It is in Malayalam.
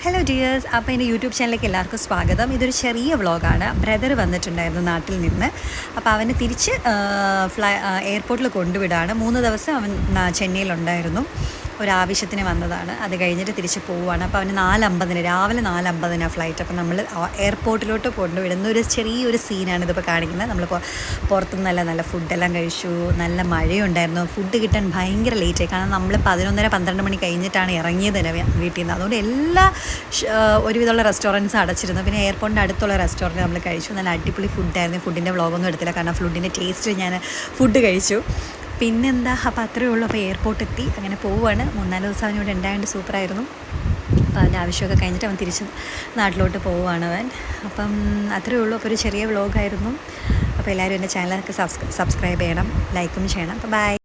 ഹലോ ഡിയേഴ്സ്, അപ്പോൾ എൻ്റെ യൂട്യൂബ് ചാനലിലേക്ക് എല്ലാവർക്കും സ്വാഗതം. ഇതൊരു ചെറിയ വ്ളോഗാണ്. ബ്രദർ വന്നിട്ടുണ്ടായിരുന്നു നാട്ടിൽ നിന്ന്. അപ്പോൾ അവനെ തിരിച്ച് എയർപോർട്ടിൽ കൊണ്ടുവിടാണ്. 3 ദിവസം അവൻ ചെന്നൈയിലുണ്ടായിരുന്നു. ഒരാവശ്യത്തിന് വന്നതാണ്. അത് കഴിഞ്ഞിട്ട് തിരിച്ച് പോവുകയാണ്. അപ്പോൾ അവന് 4:50 രാവിലെ 4:50 ഫ്ലൈറ്റ്. അപ്പോൾ നമ്മൾ എയർപോർട്ടിലോട്ട് കൊണ്ടുവിടുന്ന ഒരു ചെറിയൊരു സീനാണ് ഇതിപ്പോൾ കാണിക്കുന്നത്. നമ്മൾ പുറത്തുനിന്ന് നല്ല ഫുഡെല്ലാം കഴിച്ചു. നല്ല മഴയുണ്ടായിരുന്നു. ഫുഡ് കിട്ടാൻ ഭയങ്കര ലേറ്റായി. കാരണം നമ്മൾ 11:30-12 മണി കഴിഞ്ഞിട്ടാണ് ഇറങ്ങിയത് തന്നെ വീട്ടിൽ നിന്ന്. അതുകൊണ്ട് എല്ലാ ഒരുവിധമുള്ള റെസ്റ്റോറൻറ്റ്സ് അടച്ചിരുന്നു. പിന്നെ എയർപോർട്ടിൻ്റെ അടുത്തുള്ള റെസ്റ്റോറൻറ്റ് നമ്മൾ കഴിച്ചു. നല്ല അടിപൊളി ഫുഡായിരുന്നു. ഫുഡിൻ്റെ വ്ളോഗൊന്നും എടുത്തില്ല, കാരണം ഫുഡിൻ്റെ ടേസ്റ്റ് ഞാൻ ഫുഡ് കഴിച്ചു. പിന്നെന്താ, അപ്പോൾ അത്രയേ ഉള്ളൂ. അപ്പോൾ എയർപോർട്ടെത്തി, അങ്ങനെ പോവുകയാണ്. 3-4 ദിവസം അവനോട് ഉണ്ടായതുകൊണ്ട് സൂപ്പറായിരുന്നു. അപ്പോൾ അതിൻ്റെ ആവശ്യമൊക്കെ കഴിഞ്ഞിട്ട് അവൻ തിരിച്ച് നാട്ടിലോട്ട് പോവുകയാണ് അവൻ. അപ്പം അത്രയേ ഉള്ളൂ. അപ്പോൾ ഒരു ചെറിയ വ്ളോഗായിരുന്നു. അപ്പോൾ എല്ലാവരും എൻ്റെ ചാനലൊക്കെ സബ്സ്ക്രൈബ് ചെയ്യണം, ലൈക്കും ചെയ്യണം. അപ്പോൾ ബൈ.